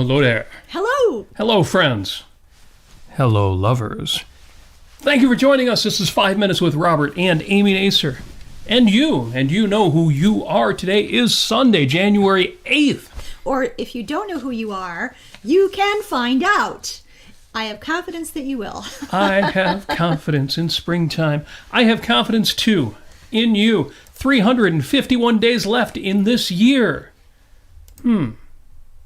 hello there. Hello. Hello, friends. Hello, lovers. Thank you for joining us. This is 5 Minutes with Robert and Amy Nasir. And you know who you are. Today is Sunday, January 8th. Or if you don't know who you are, you can find out. I have confidence that you will. I have confidence in springtime. I have confidence, too, in you. 351 days left in this year.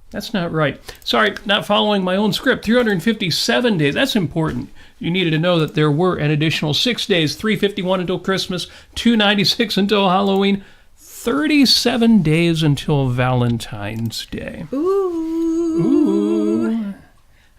That's not right. Sorry, not following my own script. 357 days. That's important. You needed to know that there were an additional 6 days, 351 until Christmas, 296 until Halloween, 37 days until Valentine's Day. Ooh.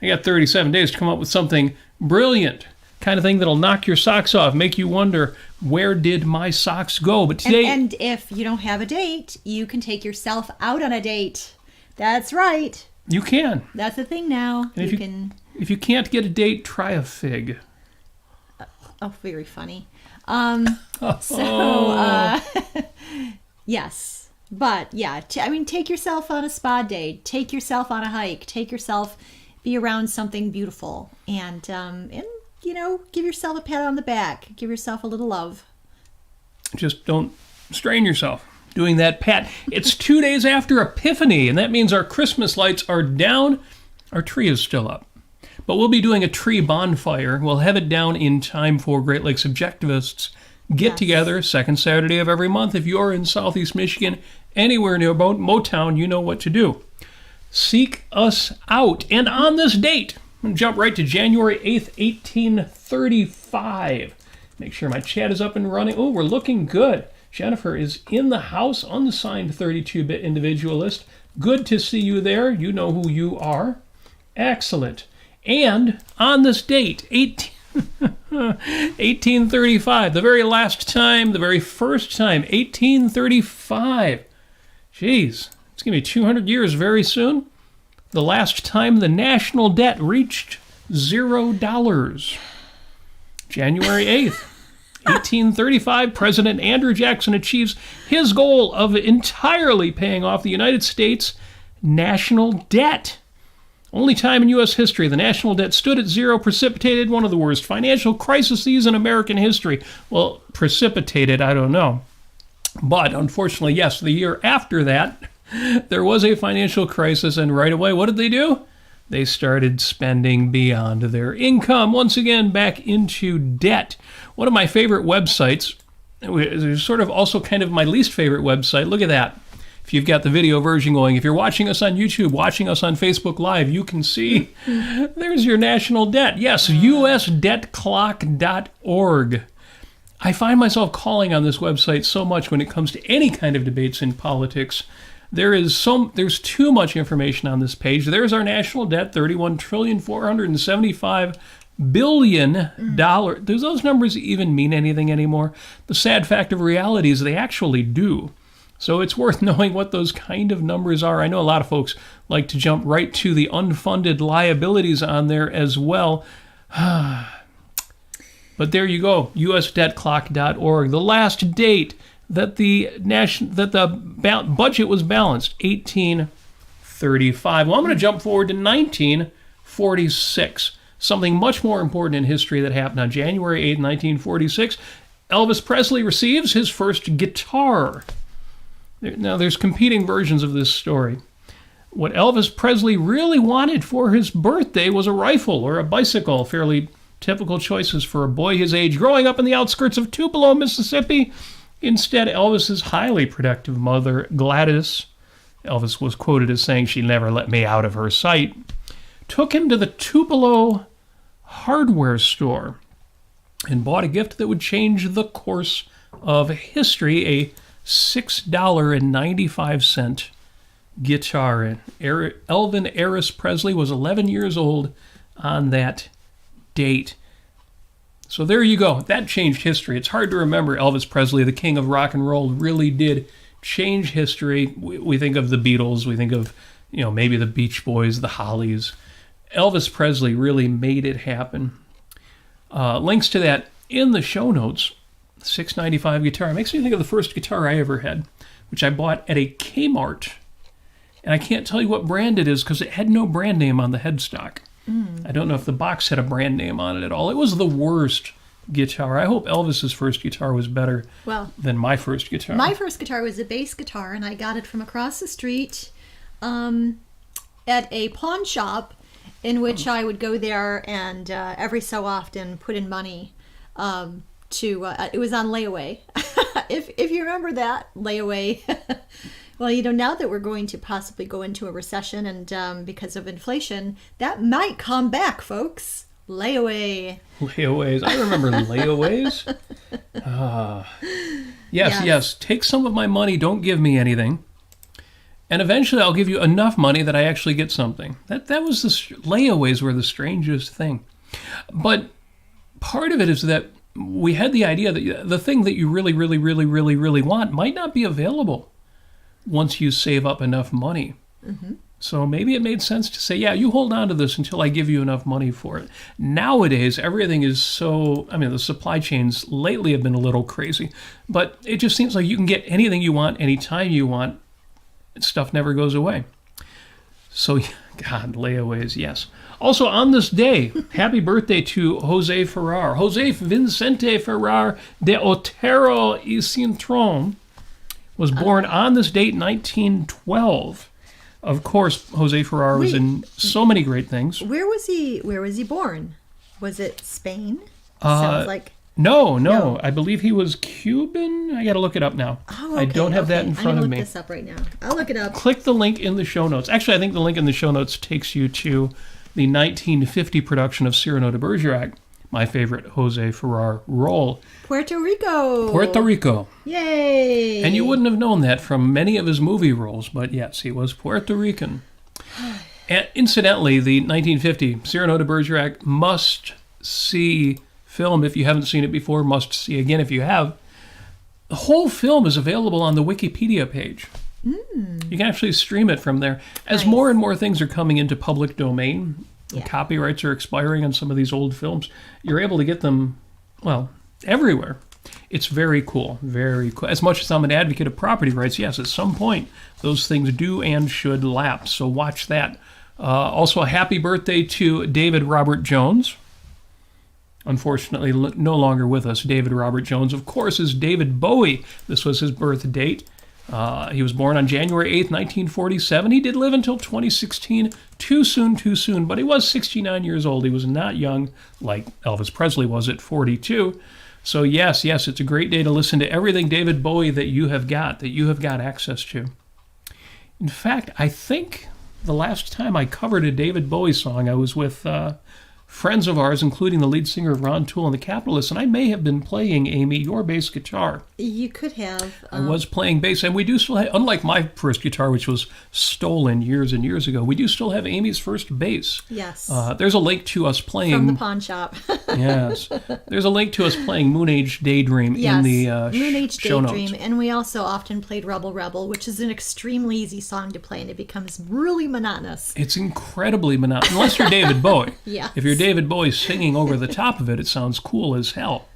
I got 37 days to come up with something brilliant. Kind of thing that'll knock your socks off, make you wonder, where did my socks go? But today... And if you don't have a date, you can take yourself out on a date. That's right. You can. That's the thing now. And if you can't get a date, try a fig. Oh, very funny. Yes. But, yeah, take yourself on a spa day. Take yourself on a hike. Be around something beautiful. And give yourself a pat on the back. Give yourself a little love. Just don't strain yourself doing that pat. It's 2 days after Epiphany, and that means our Christmas lights are down. Our tree is still up. But we'll be doing a tree bonfire. We'll have it down in time for Great Lakes Objectivists get together, second Saturday of every month. If you're in Southeast Michigan, anywhere near Motown, you know what to do. Seek us out. And on this date, I'm going to jump right to January 8th, 1835. Make sure my chat is up and running. Oh, we're looking good. Jennifer is in the house, unsigned 32-bit individualist. Good to see you there. You know who you are. Excellent. And on this date, 1835, the very first time, 1835. Jeez, it's going to be 200 years very soon. The last time the national debt reached $0. January 8th. 1835, President Andrew Jackson achieves his goal of entirely paying off the United States national debt. Only time in U.S. history the national debt stood at zero, precipitated one of the worst financial crises in American history. Well, precipitated, I don't know. But unfortunately, yes, the year after that, there was a financial crisis, and right away, what did they do? They started spending beyond their income, once again back into debt. One of my favorite websites, sort of also kind of my least favorite website, look at that. If you've got the video version going, if you're watching us on YouTube, watching us on Facebook Live, you can see there's your national debt. Yes, usdebtclock.org. I find myself calling on this website so much when it comes to any kind of debates in politics. There's too much information on this page. There's our national debt, $31,475 billion. Do those numbers even mean anything anymore? The sad fact of reality is they actually do. So it's worth knowing what those kind of numbers are. I know a lot of folks like to jump right to the unfunded liabilities on there as well. But there you go, usdebtclock.org. The last date that the budget was balanced, 1835. Well, I'm going to jump forward to 1946. Something much more important in history that happened on January 8, 1946. Elvis Presley receives his first guitar. Now, there's competing versions of this story. What Elvis Presley really wanted for his birthday was a rifle or a bicycle, fairly typical choices for a boy his age growing up in the outskirts of Tupelo, Mississippi. Instead, Elvis's highly productive mother, Gladys, Elvis was quoted as saying she never let me out of her sight, took him to the Tupelo hardware store and bought a gift that would change the course of history, a $6.95 guitar. Elvin Eris Presley was 11 years old on that date. So there you go. That changed history. It's hard to remember Elvis Presley, the king of rock and roll, really did change history. We think of the Beatles. We think of, maybe the Beach Boys, the Hollies. Elvis Presley really made it happen. Links to that in the show notes. $6.95 guitar. It makes me think of the first guitar I ever had, which I bought at a Kmart. And I can't tell you what brand it is because it had no brand name on the headstock. I don't know if the box had a brand name on it at all. It was the worst guitar. I hope Elvis's first guitar was better than my first guitar. My first guitar was a bass guitar, and I got it from across the street at a pawn shop in which I would go there and every so often put in money it was on layaway. if you remember that, layaway. Well, now that we're going to possibly go into a recession and because of inflation, that might come back, folks. Layaway. Layaways. I remember layaways. Yes. Take some of my money. Don't give me anything. And eventually I'll give you enough money that I actually get something. That was layaways were the strangest thing. But part of it is that we had the idea that the thing that you really, really, really, really, really want might not be available once you save up enough money. Mm-hmm. So maybe it made sense to say, yeah, you hold on to this until I give you enough money for it. Nowadays, everything is the supply chains lately have been a little crazy, but it just seems like you can get anything you want, anytime you want. Stuff never goes away. So, God, layaways, yes. Also, on this day, happy birthday to José Ferrer. José Vicente Ferrer de Otero y Cintrón was born on this date, 1912. Of course, José Ferrer was in so many great things. Where was he born? Was it Spain? Sounds like... No. I believe he was Cuban. I got to look it up now. Oh, okay, I don't have that in front of me. I'm going to look this up right now. I'll look it up. Click the link in the show notes. Actually, I think the link in the show notes takes you to the 1950 production of Cyrano de Bergerac, my favorite José Ferrer role. Puerto Rico. Yay! And you wouldn't have known that from many of his movie roles, but yes, he was Puerto Rican. And incidentally, the 1950 Cyrano de Bergerac must-see film, if you haven't seen it before, must see again if you have. The whole film is available on the Wikipedia page. You can actually stream it from there. As more and more things are coming into public domain, copyrights are expiring on some of these old films, you're able to get them, everywhere. It's very cool, very cool. As much as I'm an advocate of property rights, yes, at some point, those things do and should lapse, so watch that. Also, a happy birthday to David Robert Jones. Unfortunately, no longer with us. David Robert Jones, of course, is David Bowie. This was his birth date. He was born on January 8th, 1947. He did live until 2016. Too soon, but he was 69 years old. He was not young like Elvis Presley was at 42. So yes, it's a great day to listen to everything David Bowie that you have got access to. In fact, I think the last time I covered a David Bowie song, I was with friends of ours, including the lead singer of Ron Toole and the Capitalists, and I may have been playing, Amy, your bass guitar. You could have. I was playing bass, and we do still have, unlike my first guitar, which was stolen years and years ago, we do still have Amy's first bass. Yes. There's a link to us playing... From the pawn shop. Yes. There's a link to us playing Moon Age Daydream in the Moon Age show Daydream, notes. and we also often played Rebel Rebel, which is an extremely easy song to play, and it becomes really monotonous. It's incredibly monotonous, unless you're David Bowie. Yes. If you're David Bowie singing over the top of it, it sounds cool as hell.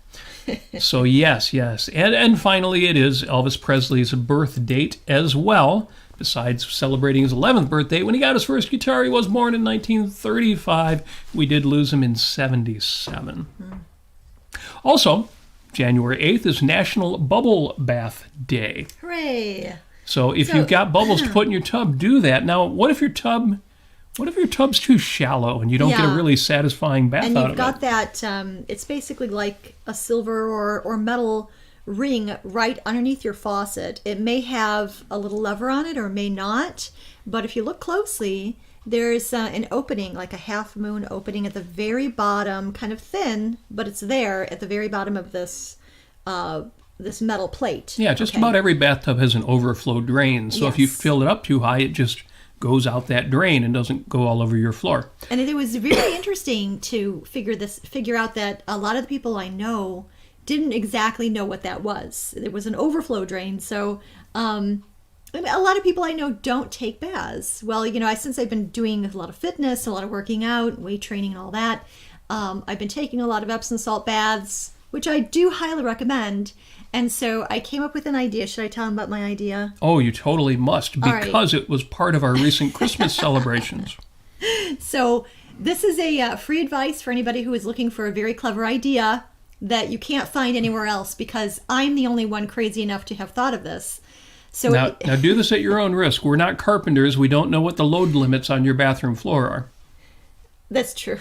So yes. And finally, it is Elvis Presley's birth date as well. Besides celebrating his 11th birthday, when he got his first guitar, he was born in 1935. We did lose him in 77. Also, January 8th is National Bubble Bath Day. Hooray! So if you've got bubbles to put in your tub, do that. Now, what if your tub's too shallow and you don't get a really satisfying bath out of it? And you've got that, it's basically like a silver or metal ring right underneath your faucet. It may have a little lever on it or may not, but if you look closely, there's an opening, like a half moon opening at the very bottom, kind of thin, but it's there at the very bottom of this metal plate. Yeah, just about every bathtub has an overflow drain, so if you fill it up too high, it just goes out that drain and doesn't go all over your floor. And it was really interesting to figure out that a lot of the people I know didn't exactly know what that was. It was an overflow drain, so a lot of people I know don't take baths. Well, since I've been doing a lot of fitness, a lot of working out, weight training and all that, I've been taking a lot of Epsom salt baths, which I do highly recommend. And so I came up with an idea. Should I tell them about my idea? Oh, you totally must, right. because it was part of our recent Christmas celebrations. So this is a free advice for anybody who is looking for a very clever idea that you can't find anywhere else, because I'm the only one crazy enough to have thought of this. So Now do this at your own risk. We're not carpenters. We don't know what the load limits on your bathroom floor are. That's true.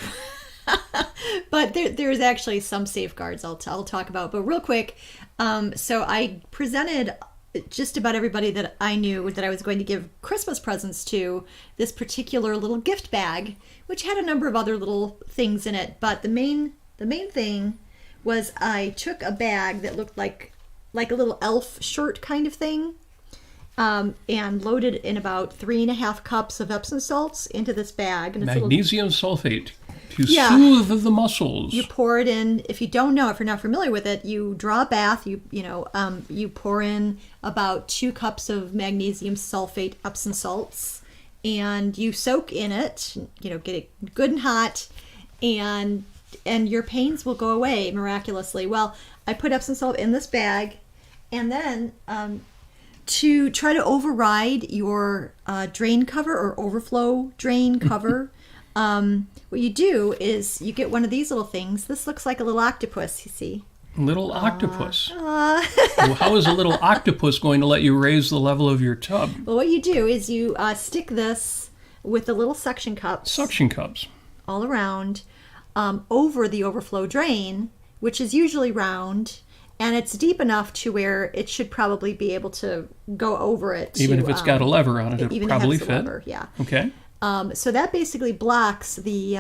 But there's actually some safeguards I'll talk about. But real quick, so I presented just about everybody that I knew that I was going to give Christmas presents to this particular little gift bag, which had a number of other little things in it. But the main thing was I took a bag that looked like a little elf shirt kind of thing, and loaded in about 3.5 cups of Epsom salts into this bag. And it's Magnesium sulfate to soothe the muscles. You pour it in. If you don't know, if you're not familiar with it, you draw a bath. You pour in about 2 cups of magnesium sulfate Epsom salts, and you soak in it. Get it good and hot, and your pains will go away miraculously. Well, I put Epsom salt in this bag, and then to try to override your drain cover or overflow drain cover, what you do is you get one of these little things. This looks like a little octopus, you see. Little octopus. Well, how is a little octopus going to let you raise the level of your tub? Well, what you do is you stick this with the little suction cups. Suction cups. All around, over the overflow drain, which is usually round, and it's deep enough to where it should probably be able to go over it. Even if it's got a lever on it, it'll probably fit. Lever, yeah. Okay. So that basically blocks the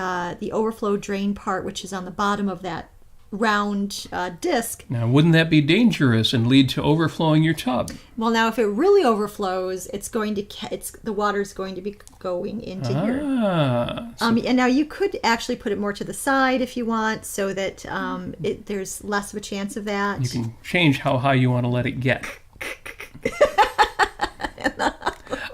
overflow drain part, which is on the bottom of that round disc. Now, wouldn't that be dangerous and lead to overflowing your tub? Well, now if it really overflows, the water's going to be going into here. And now you could actually put it more to the side if you want, so that there's less of a chance of that. You can change how high you want to let it get.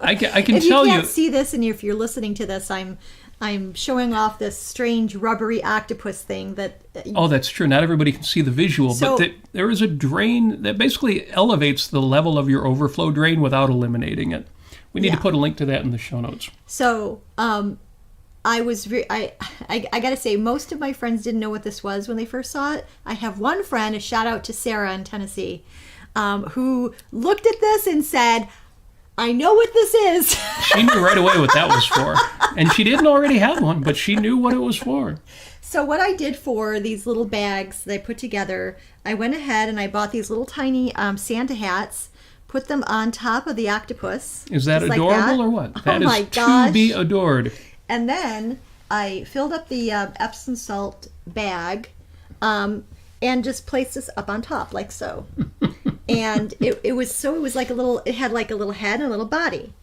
I can if tell you. If you can't see this, and if you're listening to this, I'm showing off this strange rubbery octopus thing that... Oh, that's true. Not everybody can see the visual, but there is a drain that basically elevates the level of your overflow drain without eliminating it. We need to put a link to that in the show notes. So, I got to say, most of my friends didn't know what this was when they first saw it. I have one friend, a shout out to Sarah in Tennessee, who looked at this and said, I know what this is. She knew right away what that was for. And she didn't already have one, but she knew what it was for. So what I did for these little bags that I put together, I went ahead and I bought these little tiny Santa hats, put them on top of the octopus. Is that adorable or what? That is to be adored. And then I filled up the Epsom salt bag and just placed this up on top like so. And it had like a little head and a little body.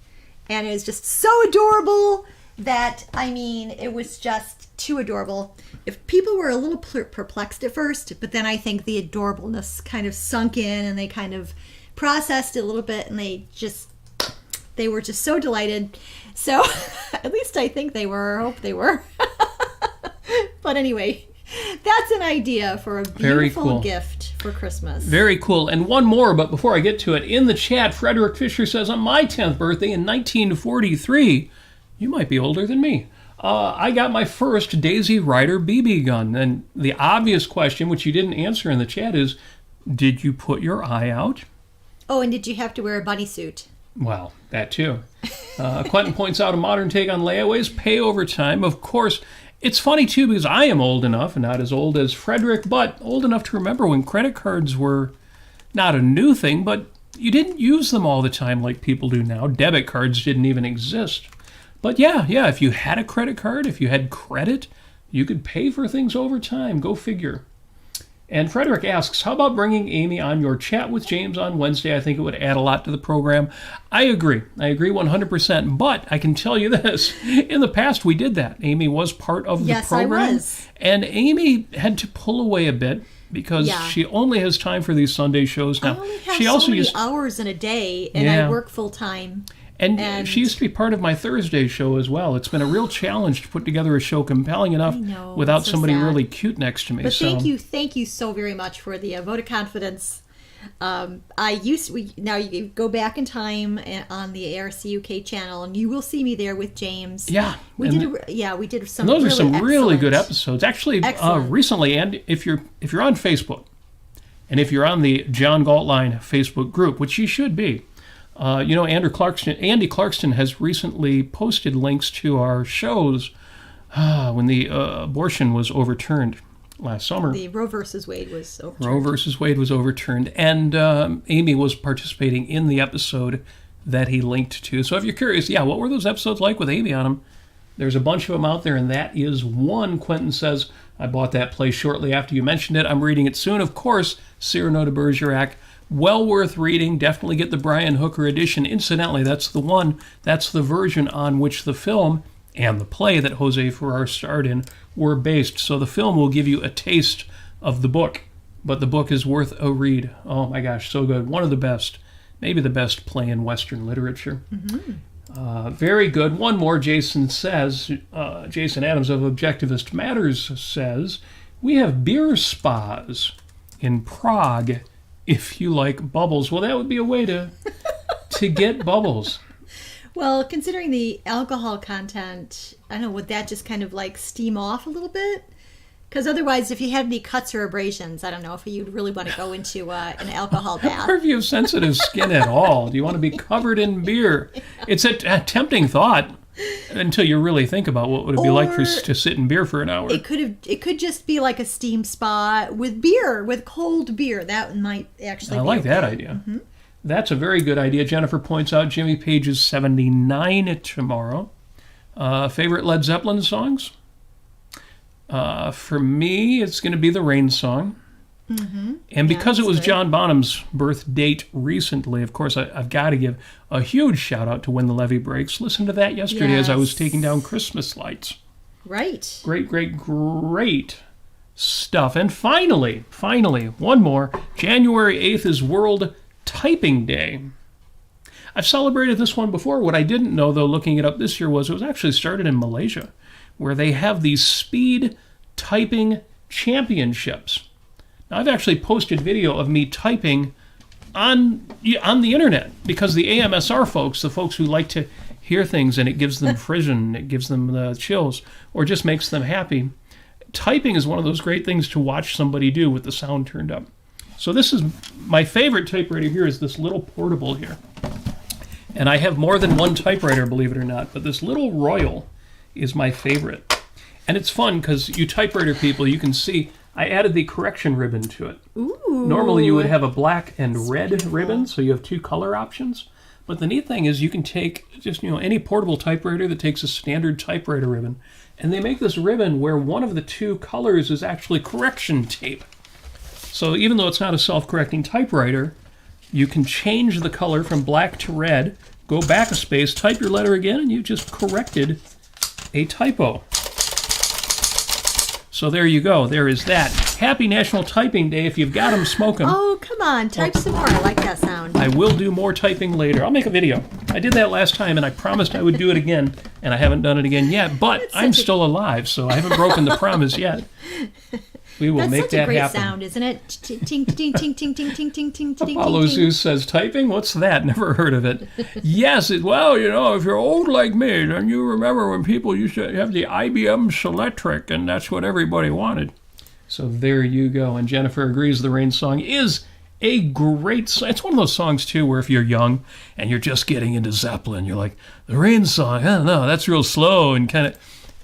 And it was just so adorable that, it was just too adorable. If people were a little perplexed at first, but then I think the adorableness kind of sunk in and they kind of processed it a little bit, and they were just so delighted. So at least I think they were, or hope they were. But anyway, that's an idea for a beautiful gift for Christmas. Very cool. And one more, but before I get to it, in the chat, Frederick Fisher says, on my 10th birthday in 1943, you might be older than me, I got my first Daisy Rider BB gun. And the obvious question, which you didn't answer in the chat, is, did you put your eye out? Oh, and did you have to wear a bunny suit? Well, that too. Quentin points out a modern take on layaways, pay over time. Of course, it's funny too, because I am old enough, and not as old as Frederick, but old enough to remember when credit cards were not a new thing, but you didn't use them all the time like people do now. Debit cards didn't even exist. But yeah, if you had a credit card, if you had credit, you could pay for things over time. Go figure. And Frederick asks, how about bringing Amy on your chat with James on Wednesday? I think it would add a lot to the program. I agree 100%. But I can tell you this. In the past, we did that. Amy was part of the program. Yes, I was. And Amy had to pull away a bit because she only has time for these Sunday shows now. I only have so many hours in a day, and I work full time. And she used to be part of my Thursday show as well. It's been a real challenge to put together a show compelling enough without somebody really cute next to me. But thank you so very much for the vote of confidence. Now you go back in time on the ARC UK channel, and you will see me there with James. Yeah, we did some. Those really are some really good excellent- echoes. Actually, Excellent. recently, and if you're on Facebook, and if you're on the John Galtline Facebook group, which you should be, Andy Clarkston has recently posted links to our shows when the abortion was overturned last summer. The Roe versus Wade was overturned. Roe versus Wade was overturned, and Amy was participating in the episode that he linked to. So if you're curious, what were those episodes like with Amy on them? There's a bunch of them out there, and that is one. Quentin says, I bought that play shortly after you mentioned it. I'm reading it soon. Of course, Cyrano de Bergerac. Well worth reading. Definitely get the Brian Hooker edition. Incidentally, that's the one. That's the version on which the film and the play that José Ferrer starred in were based. So the film will give you a taste of the book, but the book is worth a read. Oh my gosh, so good. One of the best, maybe the best play in Western literature. Very good. One more, Jason says, Jason Adams of Objectivist Matters says, we have beer spas in Prague if you like bubbles. Well, that would be a way to get bubbles. Well, considering the alcohol content, I don't know, would that just kind of like steam off a little bit? Because otherwise, if you had any cuts or abrasions, I don't know if you'd really want to go into an alcohol bath. Or if you have sensitive skin at all, do you want to be covered in beer? It's a tempting thought until you really think about what would it be like to sit in beer for an hour. It could just be like a steam spa with beer, with cold beer. That might actually. I be like okay. that idea. Mm-hmm. That's a very good idea. Jennifer points out Jimmy Page is 79 tomorrow. Favorite Led Zeppelin songs? For me, it's going to be the Rain Song. Mm-hmm. And because it was good. John Bonham's birth date recently, of course, I've got to give a huge shout out to When the Levee Breaks. Listen to that yesterday as I was taking down Christmas lights. Right. Great stuff. And finally, one more. January 8th is World Typing Day. I've celebrated this one before. What I didn't know, though, looking it up this year, was it was actually started in Malaysia, where they have these speed typing championships. Now, I've actually posted video of me typing on the internet because the AMSR folks, the folks who like to hear things and it gives them frisson, it gives them the chills, or just makes them happy, typing is one of those great things to watch somebody do with the sound turned up. So this is my favorite typewriter here is this little portable here. And I have more than one typewriter, believe it or not, but this little Royal is my favorite. And it's fun because you typewriter people, you can see I added the correction ribbon to it. Ooh. Normally you would have a black and red ribbon, so you have two color options. But the neat thing is you can take just any portable typewriter that takes a standard typewriter ribbon, and they make this ribbon where one of the two colors is actually correction tape. So even though it's not a self-correcting typewriter, you can change the color from black to red, go back a space, type your letter again, and you just corrected a typo. So there you go. There is that. Happy National Typing Day. If you've got them, smoke them. Oh, come on. Type some more. I like that sound. I will do more typing later. I'll make a video. I did that last time, and I promised I would do it again, and I haven't done it again yet. But I'm still alive, so I haven't broken the promise yet. We will make that happen. That's such a great sound, isn't it? Ting, ting, ting, ting, ting, ting, ting, ting, ting, Apollo Zeus says, typing? What's that? Never heard of it. Yes, well, if you're old like me, then you remember when people used to have the IBM Selectric, and that's what everybody wanted. So there you go. And Jennifer agrees the Rain Song is a great song. It's one of those songs, too, where if you're young and you're just getting into Zeppelin, you're like, the Rain Song, I don't know, that's real slow and kind of...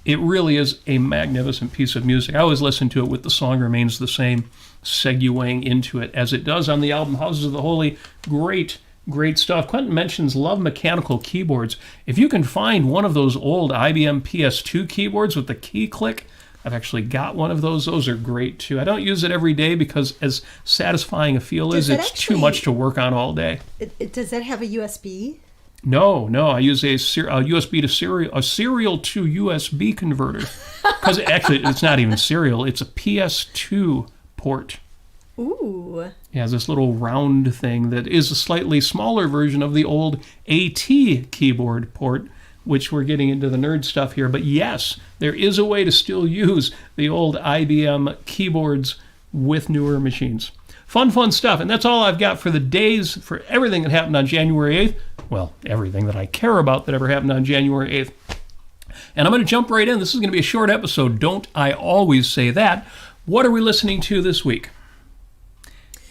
It really is a magnificent piece of music. I always listen to it with The Song Remains the Same, segueing into it as it does on the album Houses of the Holy. Great stuff. Quentin mentions love mechanical keyboards. If you can find one of those old IBM PS2 keyboards with the key click, I've actually got one of those. Those are great too. I don't use it every day because as satisfying a feel is, it's too much to work on all day. Does that have a USB? No. I use a USB to serial to USB converter. Because actually, it's not even serial. It's a PS2 port. Ooh. It has this little round thing that is a slightly smaller version of the old AT keyboard port, which we're getting into the nerd stuff here. But yes, there is a way to still use the old IBM keyboards with newer machines. Fun stuff. And that's all I've got for the days, for everything that happened on January 8th. Well, everything that I care about that ever happened on January 8th. And I'm going to jump right in. This is going to be a short episode. Don't I always say that? What are we listening to this week?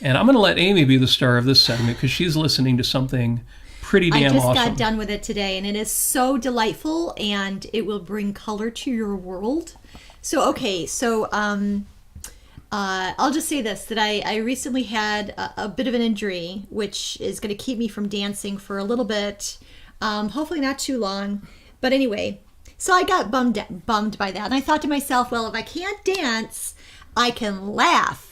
And I'm going to let Amy be the star of this segment because she's listening to something pretty damn awesome. I just got done with it today, and it is so delightful, and it will bring color to your world. So, okay, I'll just say this, that I recently had a bit of an injury, which is going to keep me from dancing for a little bit, hopefully not too long. But anyway, so I got bummed by that. And I thought to myself, well, if I can't dance, I can laugh.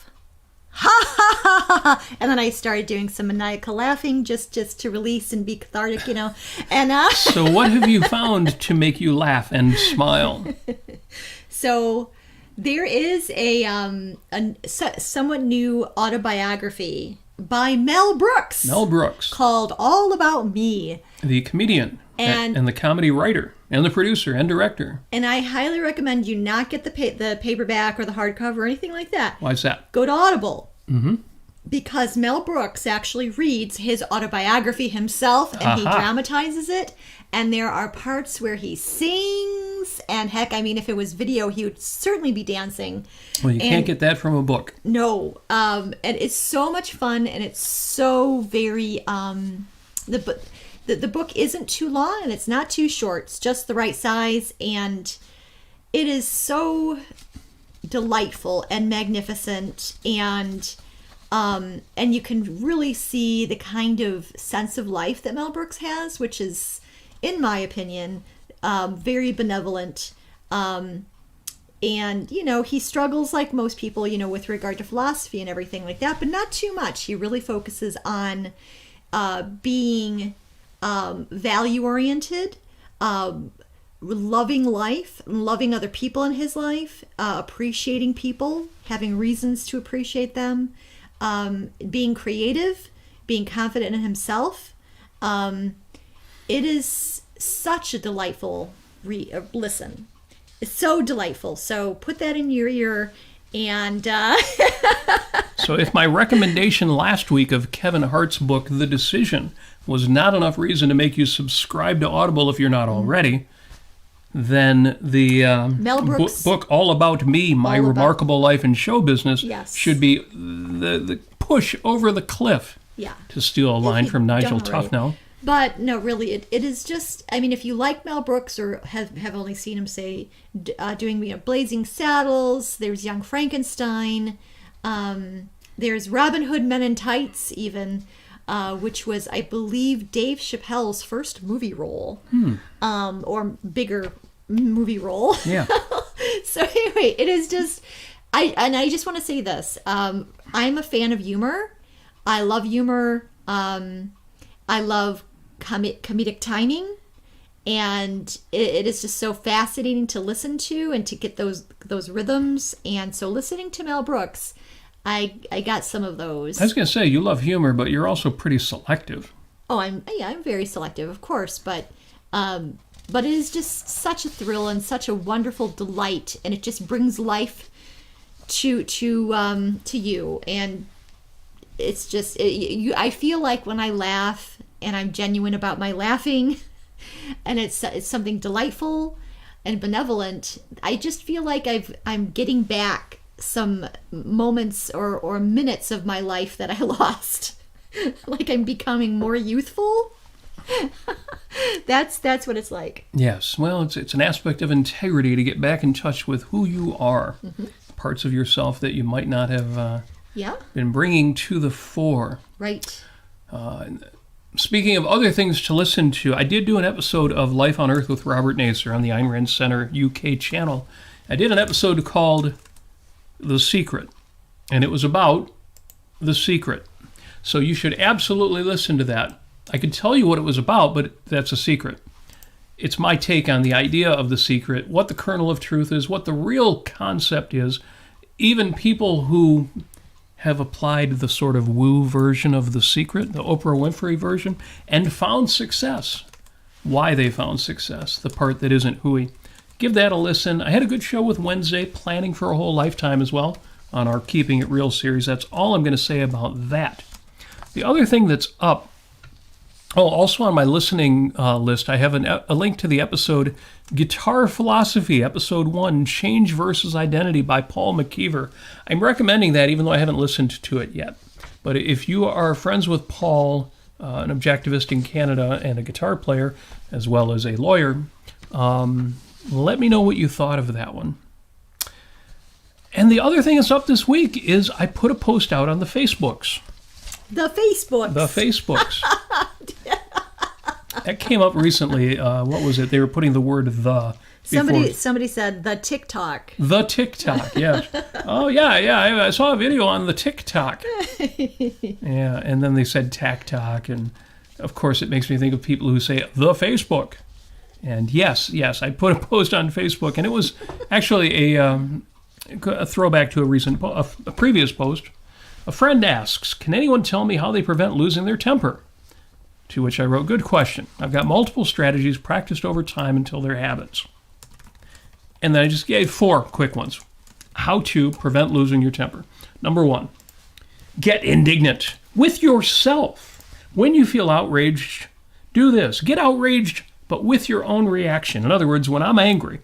Ha ha ha ha! And then I started doing some maniacal laughing just to release and be cathartic, you know. And So what have you found to make you laugh and smile? So there is a somewhat new autobiography by Mel Brooks. Mel Brooks. Called All About Me. The comedian and the comedy writer and the producer and director. And I highly recommend you not get the paperback or the hardcover or anything like that. Why is that? Go to Audible. Mm-hmm. Because Mel Brooks actually reads his autobiography himself, and he dramatizes it. And there are parts where he sings, and heck, I mean, if it was video, he would certainly be dancing. Well, you can't get that from a book. No. And it's so much fun, and it's so very... The book isn't too long, and it's not too short. It's just the right size, and it is so delightful and magnificent, and you can really see the kind of sense of life that Mel Brooks has, which is, in my opinion, very benevolent. And, you know, he struggles like most people, you know, with regard to philosophy and everything like that, but not too much. He really focuses on being value-oriented, loving life, loving other people in his life, appreciating people, having reasons to appreciate them, being creative, being confident in himself. It is such a delightful listen. It's so delightful. So put that in your ear. And So if my recommendation last week of Kevin Hart's book, The Decision, was not enough reason to make you subscribe to Audible if you're not already, then the Mel Brooks, book All About Me, My Remarkable Life in Show Business, should be the push over the cliff, to steal a line from Nigel Tufnell. But no, really, it is just, I mean, if you like Mel Brooks or have only seen him, say, doing, you know, Blazing Saddles, there's Young Frankenstein, there's Robin Hood Men in Tights even, which was, I believe, Dave Chappelle's first movie role, or bigger movie role. Yeah. So anyway, it is just, I just want to say this. I'm a fan of humor. I love humor. I love comedic timing, and it is just so fascinating to listen to and to get those rhythms. And so listening to Mel Brooks, I got some of those. I was going to say, you love humor, but you're also pretty selective. Oh, I'm very selective, of course, but it is just such a thrill and such a wonderful delight, and it just brings life to you. And it's just, I feel like when I laugh, and I'm genuine about my laughing, and it's something delightful and benevolent, I just feel like I'm getting back some moments or minutes of my life that I lost. Like I'm becoming more youthful. That's what it's like. Yes, well, it's an aspect of integrity to get back in touch with who you are, parts of yourself that you might not have been bringing to the fore. Right. Speaking of other things to listen to, I did do an episode of Life on Earth with Robert Nasir on the Ayn Rand Center UK channel. I did an episode called The Secret, and it was about The Secret. So you should absolutely listen to that. I could tell you what it was about, but that's a secret. It's my take on the idea of The Secret, what the kernel of truth is, what the real concept is. Even people who have applied the sort of woo version of The Secret, the Oprah Winfrey version, and found success. Why they found success, the part that isn't hooey. Give that a listen. I had a good show with Wednesday, Planning for a Whole Lifetime as well, on our Keeping It Real series. That's all I'm going to say about that. The other thing that's up, also on my listening list, I have a link to the episode Guitar Philosophy, Episode 1, Change versus Identity by Paul McKeever. I'm recommending that even though I haven't listened to it yet. But if you are friends with Paul, an objectivist in Canada and a guitar player, as well as a lawyer, let me know what you thought of that one. And the other thing that's up this week is I put a post out on the Facebooks. The Facebooks. The Facebooks. That came up recently. What was it? They were putting the word "the." Somebody said the TikTok. The TikTok, yes. Oh, yeah. I saw a video on the TikTok. Yeah, and then they said TikTok, and of course it makes me think of people who say the Facebook. And yes, I put a post on Facebook, and it was actually a throwback to a previous post. A friend asks, "Can anyone tell me how they prevent losing their temper?" To which I wrote, "Good question. I've got multiple strategies practiced over time until they're habits." And then I just gave 4 quick ones. How to prevent losing your temper. Number 1, get indignant with yourself. When you feel outraged, do this. Get outraged, but with your own reaction. In other words, when I'm angry,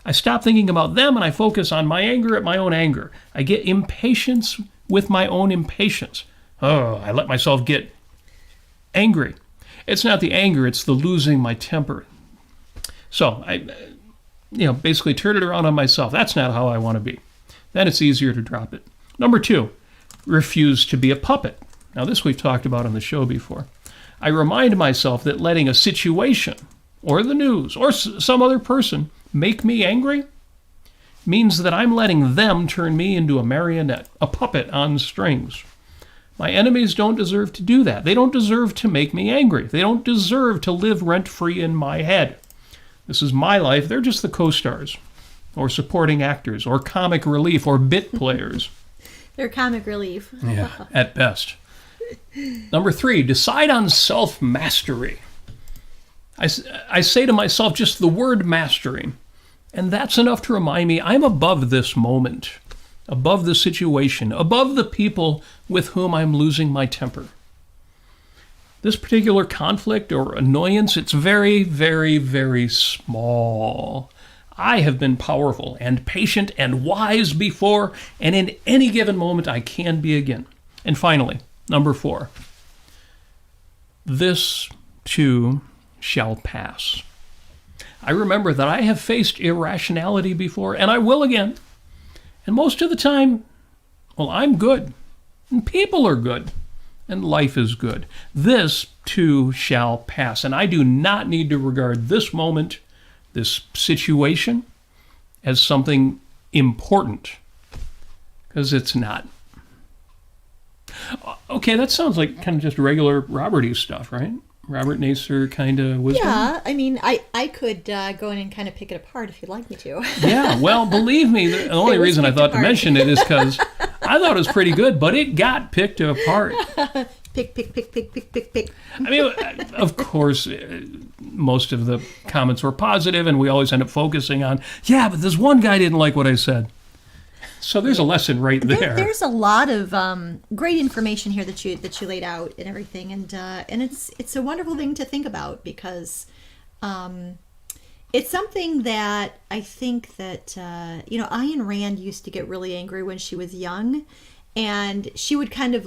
I stop thinking about them and I focus on my anger at my own anger. I get impatience with my own impatience. I let myself get angry. It's not the anger, it's the losing my temper. So I basically turn it around on myself. That's not how I want to be. Then it's easier to drop it. Number 2, refuse to be a puppet. Now this we've talked about on the show before. I remind myself that letting a situation or the news or some other person make me angry means that I'm letting them turn me into a marionette, a puppet on strings. My enemies don't deserve to do that. They don't deserve to make me angry. They don't deserve to live rent-free in my head. This is my life. They're just the co-stars or supporting actors or comic relief or bit players. They're comic relief. Yeah, at best. Number 3, decide on self-mastery. I say to myself just the word mastery, and that's enough to remind me I'm above this moment, above the situation, above the people with whom I'm losing my temper. This particular conflict or annoyance, it's very, very, very small. I have been powerful and patient and wise before, and in any given moment I can be again. And finally, number 4, this too shall pass. I remember that I have faced irrationality before, and I will again. And most of the time, I'm good, and people are good, and life is good. This too shall pass, and I do not need to regard this moment, this situation, as something important, because it's not. Okay, that sounds like kind of just regular Robert-y stuff, right? Robert Nasir kind of wisdom? Yeah, I mean, I could go in and kind of pick it apart if you'd like me to. Yeah, well, believe me, the only reason I thought to mention it is because I thought it was pretty good, but it got picked apart. Pick. I mean, of course, most of the comments were positive, and we always end up focusing on, but this one guy didn't like what I said. So there's a lesson right there. There's a lot of great information here that you laid out and everything, and it's a wonderful thing to think about because it's something that I think that Ayn Rand used to get really angry when she was young, and she would kind of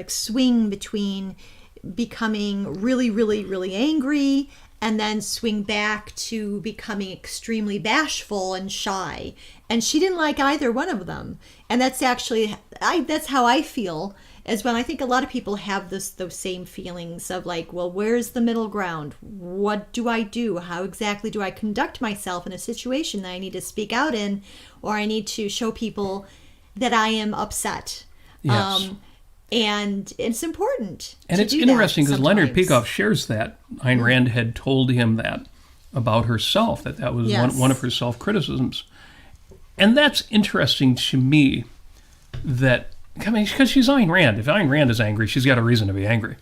swing between becoming really, really, really angry and then swing back to becoming extremely bashful and shy. And she didn't like either one of them. And that's actually, that's how I feel as well. I think a lot of people have those same feelings of like, well, where's the middle ground? What do I do? How exactly do I conduct myself in a situation that I need to speak out in, or I need to show people that I am upset? Yes. And it's important. And it's interesting because Leonard Peikoff shares that. Ayn Rand had told him that about herself, that was one of her self-criticisms. And that's interesting to me because she's Ayn Rand. If Ayn Rand is angry, she's got a reason to be angry.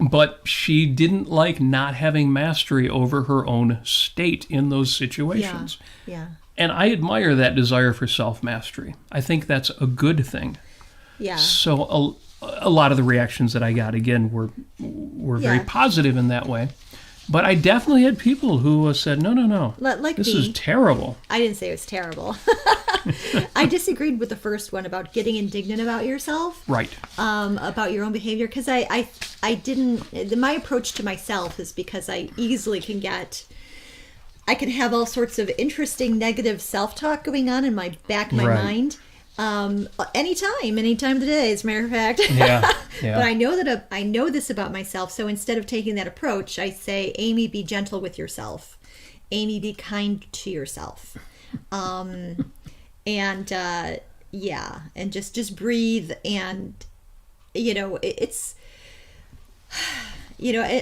But she didn't like not having mastery over her own state in those situations. Yeah. And I admire that desire for self-mastery. I think that's a good thing. Yeah. So a lot of the reactions that I got, again, were very positive in that way. But I definitely had people who said, no, Like this me. is terrible. I didn't say it was terrible. I disagreed with the first one about getting indignant about yourself. Right. About your own behavior. Because I didn't... My approach to myself is because I easily can get... I can have all sorts of interesting negative self-talk going on in my back of my mind. Anytime of the day, as a matter of fact. Yeah. But I know that I know this about myself. So instead of taking that approach, I say, Amy, be gentle with yourself. Amy, be kind to yourself. And just breathe. And it's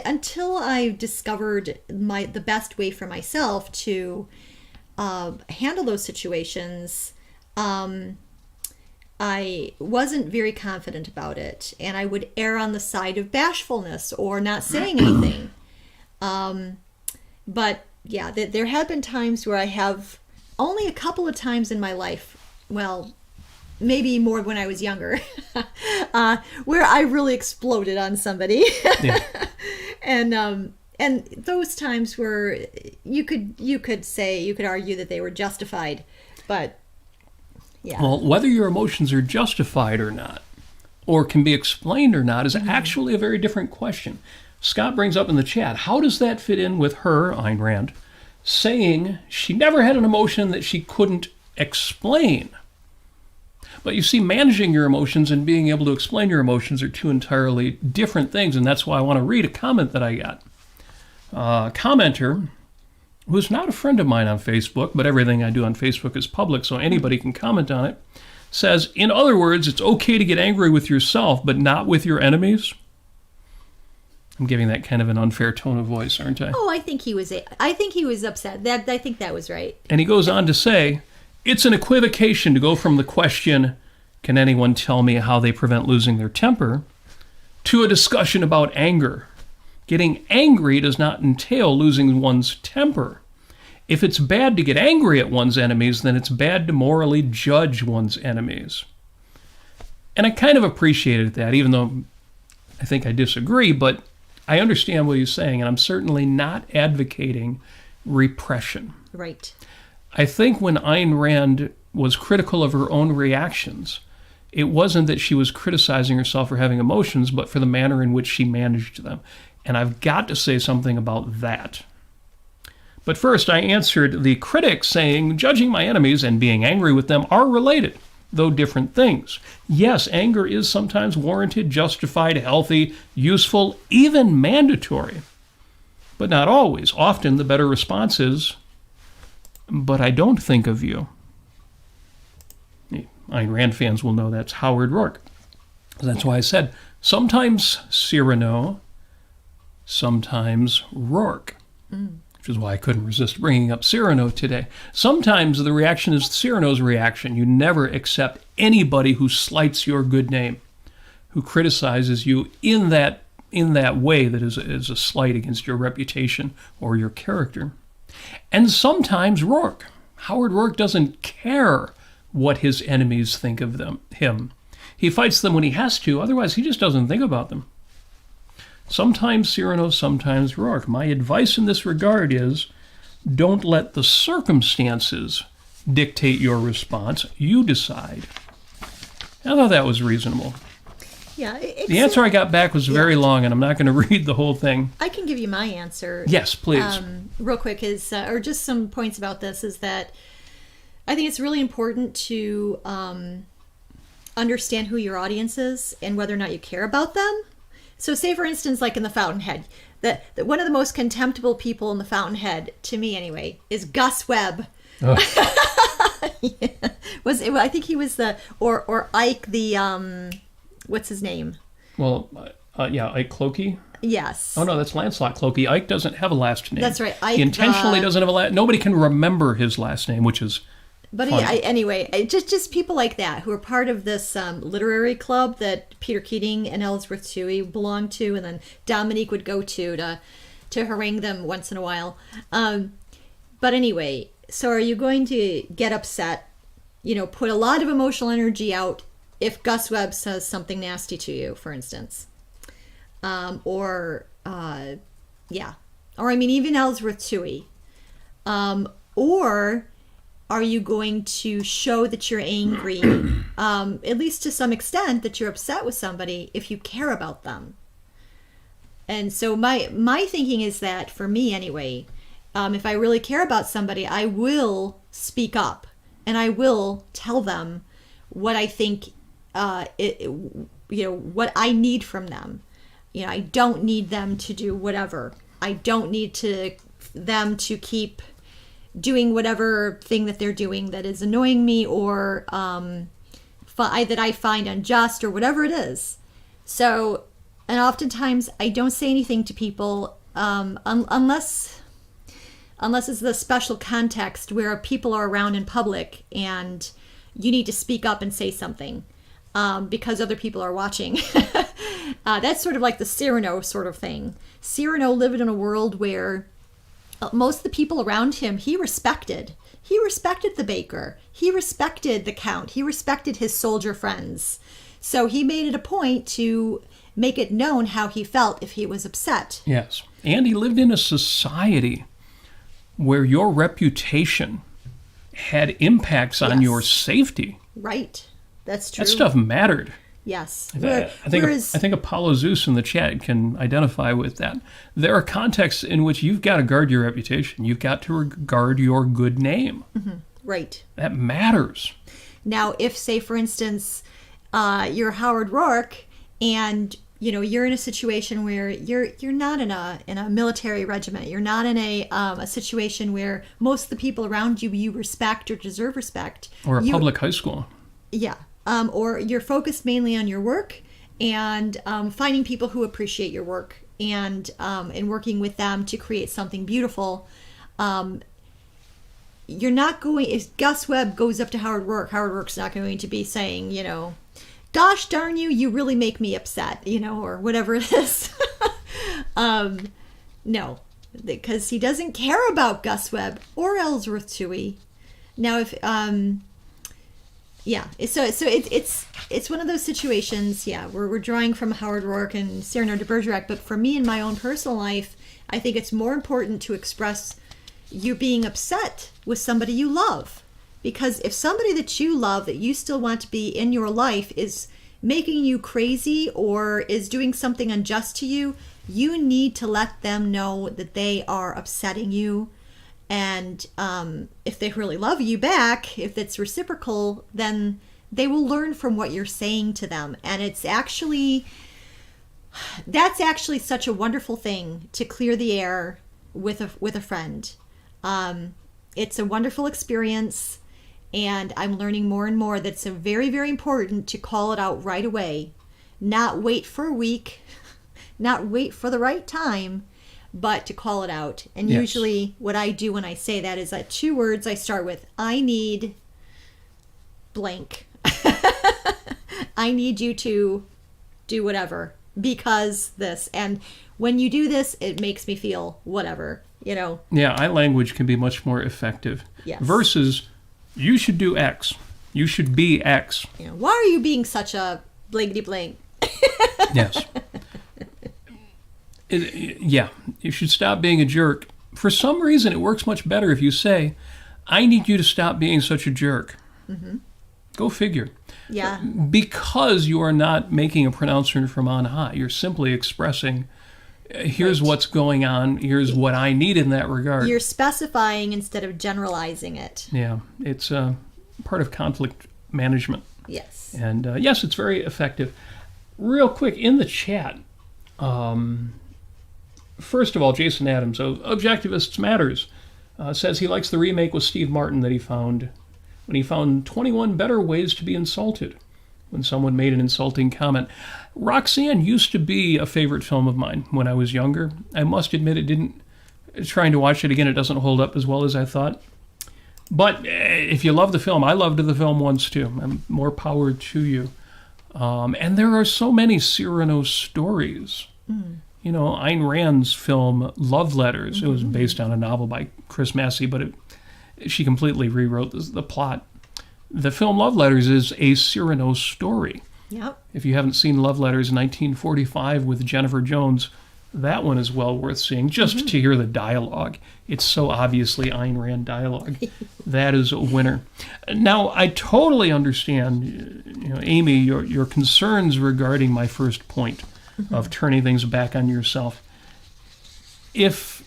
until I discovered the best way for myself to handle those situations. I wasn't very confident about it, and I would err on the side of bashfulness or not saying anything. But yeah, there have been times where I have, only a couple of times in my life, well, maybe more when I was younger, where I really exploded on somebody. Yeah. And those times where you could argue that they were justified, but yeah. Well, whether your emotions are justified or not, or can be explained or not, is actually a very different question. Scott brings up in the chat, how does that fit in with her, Ayn Rand, saying she never had an emotion that she couldn't explain? But you see, managing your emotions and being able to explain your emotions are two entirely different things, and that's why I want to read a comment that I got. A commenter, who's not a friend of mine on Facebook, but everything I do on Facebook is public, so anybody can comment on it, says, in other words, it's okay to get angry with yourself, but not with your enemies. I'm giving that kind of an unfair tone of voice, aren't I? Oh, I think he was upset. I think that was right. And he goes on to say, it's an equivocation to go from the question, can anyone tell me how they prevent losing their temper, to a discussion about anger. Getting angry does not entail losing one's temper. If it's bad to get angry at one's enemies, then it's bad to morally judge one's enemies. And I kind of appreciated that, even though I think I disagree, but I understand what he's saying, and I'm certainly not advocating repression. Right. I think when Ayn Rand was critical of her own reactions, it wasn't that she was criticizing herself for having emotions, but for the manner in which she managed them. And I've got to say something about that. But first, I answered the critic saying, judging my enemies and being angry with them are related, though different things. Yes, anger is sometimes warranted, justified, healthy, useful, even mandatory. But not always. Often the better response is, but I don't think of you. Ayn Rand fans will know that's Howard Rourke. That's why I said, sometimes Cyrano, sometimes Rourke. Which is why I couldn't resist bringing up Cyrano today. Sometimes the reaction is Cyrano's reaction. You never accept anybody who slights your good name, who criticizes you in that way that is a slight against your reputation or your character. And sometimes Rourke. Howard Rourke doesn't care what his enemies think of him. He fights them when he has to, otherwise he just doesn't think about them. Sometimes Cyrano, sometimes Rourke. My advice in this regard is, don't let the circumstances dictate your response. You decide. I thought that was reasonable. Yeah. The answer I got back was very long, and I'm not going to read the whole thing. I can give you my answer. Yes, please. Real quick, or just some points about this, is that I think it's really important to understand who your audience is and whether or not you care about them. So say, for instance, like in the Fountainhead, that one of the most contemptible people in the Fountainhead, to me anyway, is Gus Webb. Oh. Yeah. I think he was or Ike the, what's his name? Well, Ike Clokey. Yes. Oh, no, that's Lancelot Clokey. Ike doesn't have a last name. That's right. Ike, he intentionally doesn't have a last name. Nobody can remember his last name, which is But anyway, just people like that who are part of this literary club that Peter Keating and Ellsworth Toohey belonged to, and then Dominique would go to harangue them once in a while. But anyway, So are you going to get upset, put a lot of emotional energy out if Gus Webb says something nasty to you, for instance? Or even Ellsworth Toohey. Or are you going to show that you're angry, at least to some extent, that you're upset with somebody if you care about them? And so my thinking is that, for me anyway, if I really care about somebody, I will speak up and I will tell them what I think, what I need from them. I don't need them to do whatever. I don't need them to keep doing whatever thing that they're doing that is annoying me, or that I find unjust, or whatever it is. So, and oftentimes I don't say anything to people unless it's the special context where people are around in public and you need to speak up and say something because other people are watching. That's sort of like the Cyrano sort of thing. Cyrano lived in a world where most of the people around him, he respected. He respected the baker. He respected the count. He respected his soldier friends. So he made it a point to make it known how he felt if he was upset. Yes. And he lived in a society where your reputation had impacts on your safety. Right. That's true. That stuff mattered. Yes. I think Apollo Zeus in the chat can identify with that. There are contexts in which you've got to guard your reputation. You've got to guard your good name. Mm-hmm. Right. That matters. Now, if, say, for instance, you're Howard Rourke, and you're in a situation where you're not in a military regiment. You're not in a situation where most of the people around you respect or deserve respect. Or a public high school. Yeah. Or you're focused mainly on your work and finding people who appreciate your work and working with them to create something beautiful. You're not going, if Gus Webb goes up to Howard Rourke's not going to be saying, gosh darn you, you really make me upset, or whatever it is. No, because he doesn't care about Gus Webb or Ellsworth Toohey. Now, if so it's one of those situations, where we're drawing from Howard Rourke and Cyrano de Bergerac. But for me, in my own personal life, I think it's more important to express you being upset with somebody you love. Because if somebody that you love, that you still want to be in your life, is making you crazy or is doing something unjust to you, you need to let them know that they are upsetting you. And if they really love you back, if it's reciprocal, then they will learn from what you're saying to them. And that's actually such a wonderful thing to clear the air with a friend. It's a wonderful experience. And I'm learning more and more that it's very, very important to call it out right away. Not wait for a week, not wait for the right time, but to call it out. And usually what I do when I say that is that 2 words I start with: I need blank. I need you to do whatever because this. And when you do this, it makes me feel whatever, Yeah, language can be much more effective. Yes. Versus, you should do X. You should be X. Why are you being such a blankety blank? Yes. You should stop being a jerk. For some reason, it works much better if you say, I need you to stop being such a jerk. Mm-hmm. Go figure. Yeah. Because you are not making a pronouncement from on high. You're simply expressing, here's what's going on, here's what I need in that regard. You're specifying instead of generalizing it. Yeah, it's part of conflict management. Yes. And yes, it's very effective. Real quick, in the chat, first of all, Jason Adams of Objectivists Matters says he likes the remake with Steve Martin that he found when he found 21 better ways to be insulted when someone made an insulting comment. Roxanne used to be a favorite film of mine when I was younger. I must admit it didn't. Trying to watch it again, it doesn't hold up as well as I thought. But if you love the film, I loved the film once too. More power to you. And there are so many Cyrano stories. Mm. Ayn Rand's film Love Letters, it was based on a novel by Chris Massey, but she completely rewrote the plot. The film Love Letters is a Cyrano story. Yep. If you haven't seen Love Letters 1945 with Jennifer Jones, that one is well worth seeing just to hear the dialogue. It's so obviously Ayn Rand dialogue. That is a winner. Now, I totally understand, Amy, your concerns regarding my first point of turning things back on yourself. If,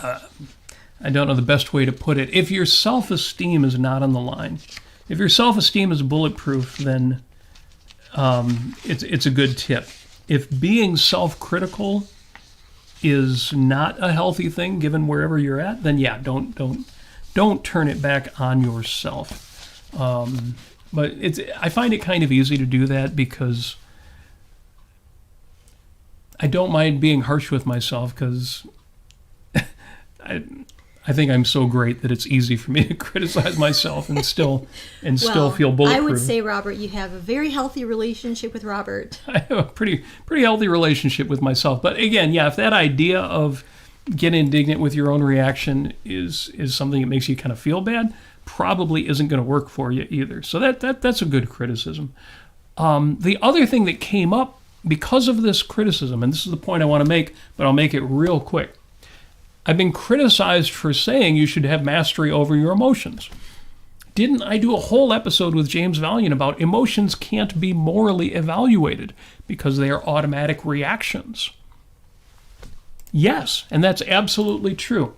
I don't know the best way to put it, if your self-esteem is not on the line, if your self-esteem is bulletproof, then it's a good tip. If being self-critical is not a healthy thing, given wherever you're at, then yeah, don't turn it back on yourself. But I find it kind of easy to do that because I don't mind being harsh with myself because I think I'm so great that it's easy for me to criticize myself and still feel bulletproof. I would say, Robert, you have a very healthy relationship with Robert. I have a pretty healthy relationship with myself. But again, yeah, if that idea of getting indignant with your own reaction is something that makes you kind of feel bad, probably isn't going to work for you either. So that's a good criticism. The other thing that came up because of this criticism, and this is the point I want to make, but I'll make it real quick. I've been criticized for saying you should have mastery over your emotions. Didn't I do a whole episode with James Valiant about emotions can't be morally evaluated because they are automatic reactions? Yes, and that's absolutely true.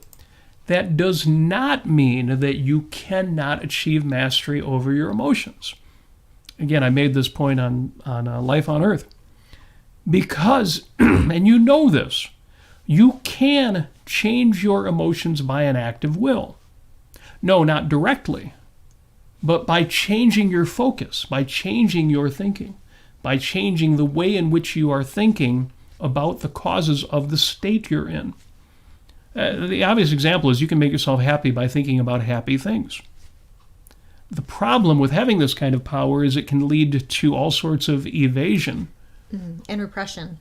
That does not mean that you cannot achieve mastery over your emotions. Again, I made this point on Life on Earth. Because, and you know this, you can change your emotions by an act of will. No, not directly, but by changing your focus, by changing your thinking, by changing the way in which you are thinking about the causes of the state you're in. The obvious example is you can make yourself happy by thinking about happy things. The problem with having this kind of power is it can lead to all sorts of evasion. And repression.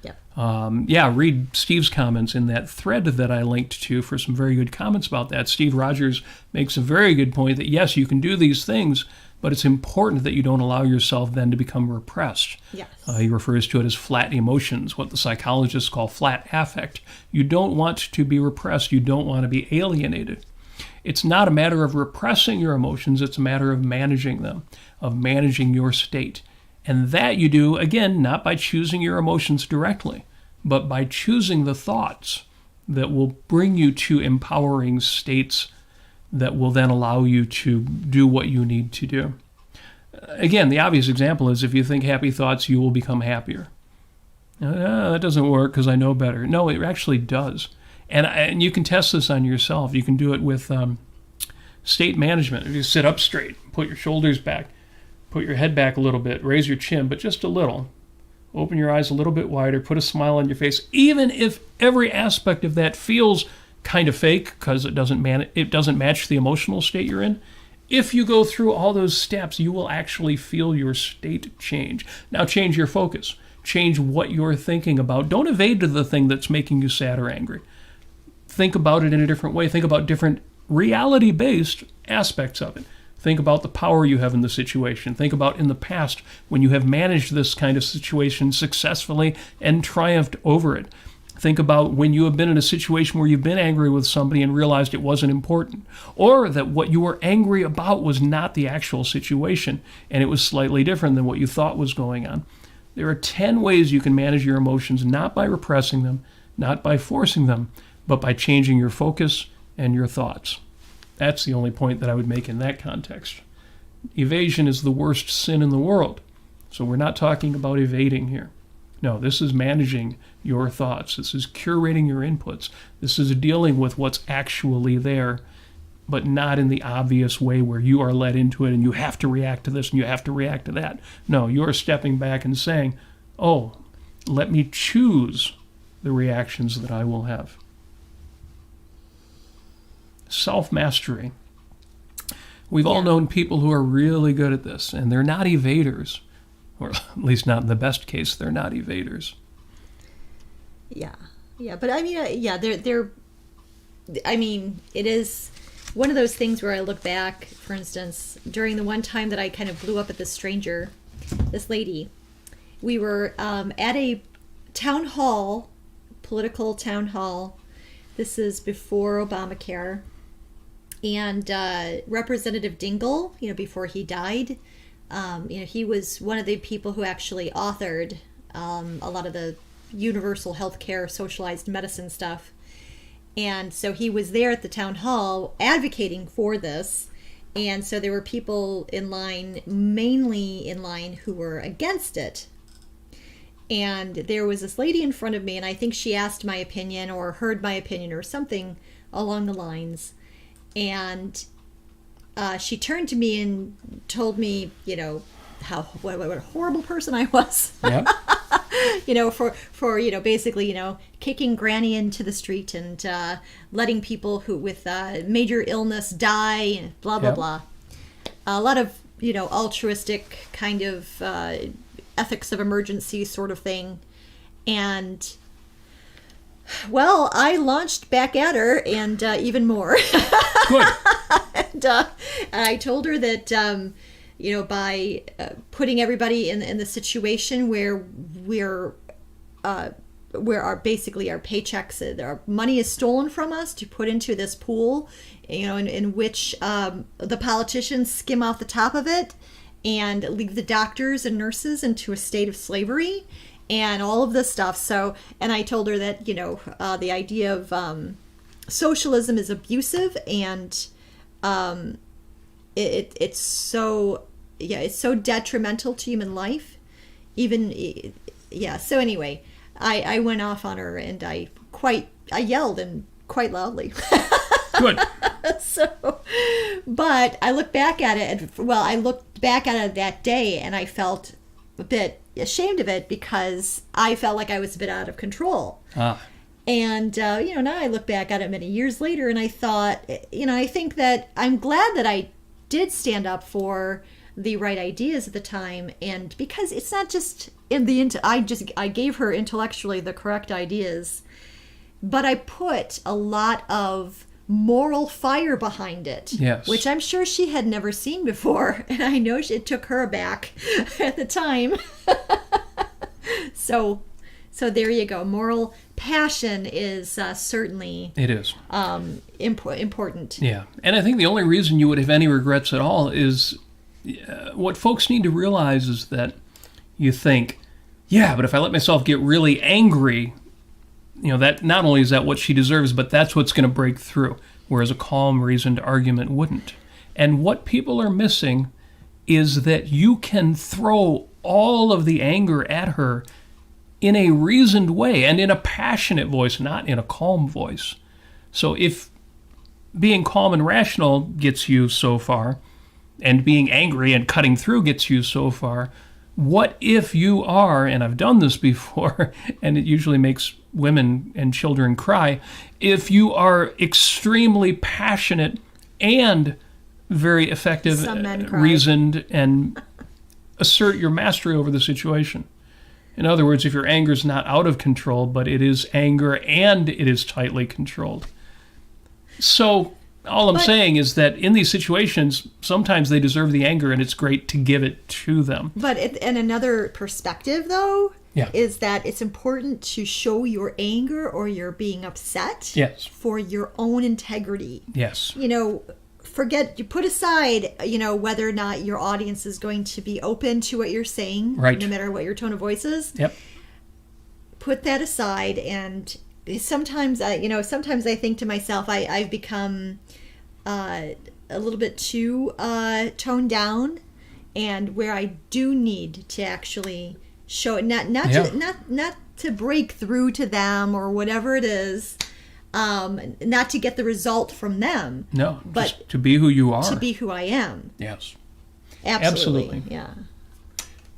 Yep. Read Steve's comments in that thread that I linked to for some very good comments about that. Steve Rogers makes a very good point that, yes, you can do these things, but it's important that you don't allow yourself then to become repressed. Yes. He refers to it as flat emotions, what the psychologists call flat affect. You don't want to be repressed. You don't want to be alienated. It's not a matter of repressing your emotions. It's a matter of managing them, of managing your state. And that you do, again, not by choosing your emotions directly, but by choosing the thoughts that will bring you to empowering states that will then allow you to do what you need to do. Again, the obvious example is if you think happy thoughts, you will become happier. That doesn't work because I know better. No, it actually does. And you can test this on yourself. You can do it with state management. If you sit up straight, put your shoulders back, put your head back a little bit, raise your chin, but just a little. Open your eyes a little bit wider, put a smile on your face, even if every aspect of that feels kind of fake because it doesn't match the emotional state you're in. If you go through all those steps, you will actually feel your state change. Now change your focus. Change what you're thinking about. Don't evade the thing that's making you sad or angry. Think about it in a different way. Think about different reality-based aspects of it. Think about the power you have in the situation. Think about in the past when you have managed this kind of situation successfully and triumphed over it. Think about when you have been in a situation where you've been angry with somebody and realized it wasn't important, or that what you were angry about was not the actual situation and it was slightly different than what you thought was going on. There are 10 ways you can manage your emotions, not by repressing them, not by forcing them, but by changing your focus and your thoughts. That's the only point that I would make in that context. Evasion is the worst sin in the world. So we're not talking about evading here. No, this is managing your thoughts. This is curating your inputs. This is dealing with what's actually there, but not in the obvious way where you are led into it and you have to react to this and you have to react to that. No, you're stepping back and saying, oh, let me choose the reactions that I will have. Self-mastery. We've all known people who are really good at this, and they're not evaders, or at least not in the best case, they're not evaders. Yeah, but I mean, they're I mean, it is one of those things where I look back, for instance, during the one time that I kind of blew up at this stranger, this lady. We were at a town hall, political town hall. This is before Obamacare. And Representative Dingell, before he died, he was one of the people who actually authored a lot of the universal health care, socialized medicine stuff. And so he was there at the town hall advocating for this. And so there were people in line, mainly in line, who were against it. And there was this lady in front of me, and I think she asked my opinion or heard my opinion or something along the lines. And she turned to me and told me, what a horrible person I was. Yep. For basically, kicking Granny into the street and letting people who with major illness die, and blah, blah, Yep. blah. A lot of, altruistic kind of ethics of emergency sort of thing. And, well, I launched back at her and even more. Good. And I told her that, by putting everybody in the situation where our paychecks, our money is stolen from us to put into this pool, in which the politicians skim off the top of it and leave the doctors and nurses into a state of slavery and all of this stuff. So, and I told her that, the idea of socialism is abusive, and it's so detrimental to human life. So anyway, I went off on her, and I yelled, and quite loudly. Good. But I look back at it, I looked back at it that day, and I felt a bit ashamed of it because I felt like I was a bit out of control. And, now I look back at it many years later, and I thought, I think that I'm glad that I did stand up for the right ideas at the time. And because it's not just I gave her intellectually the correct ideas, but I put a lot of moral fire behind it. Yes. Which I'm sure she had never seen before. And I know it took her aback at the time. So there you go. Moral passion is certainly It is. important. Yeah. And I think the only reason you would have any regrets at all is what folks need to realize is that you think, yeah, but if I let myself get really angry, that not only is that what she deserves, but that's what's going to break through, whereas a calm, reasoned argument wouldn't. And what people are missing is that you can throw all of the anger at her in a reasoned way and in a passionate voice, not in a calm voice. So if being calm and rational gets you so far, and being angry and cutting through gets you so far, what if you are, and I've done this before, and it usually makes women and children cry, if you are extremely passionate and very effective, Some men cry. reasoned, and assert your mastery over the situation. In other words, if your anger is not out of control, but it is anger and it is tightly controlled. So all I'm saying is that in these situations, sometimes they deserve the anger, and it's great to give it to them. But in another perspective, though, is that it's important to show your anger or your being upset for your own integrity. Yes. You put aside, whether or not your audience is going to be open to what you're saying, right, no matter what your tone of voice is. Yep. Put that aside, and sometimes I think to myself, I've become a little bit too toned down, and where I do need to actually show it, not to break through to them or whatever it is. Not to get the result from them. No, but just to be who you are. To be who I am. Yes. Absolutely. Yeah.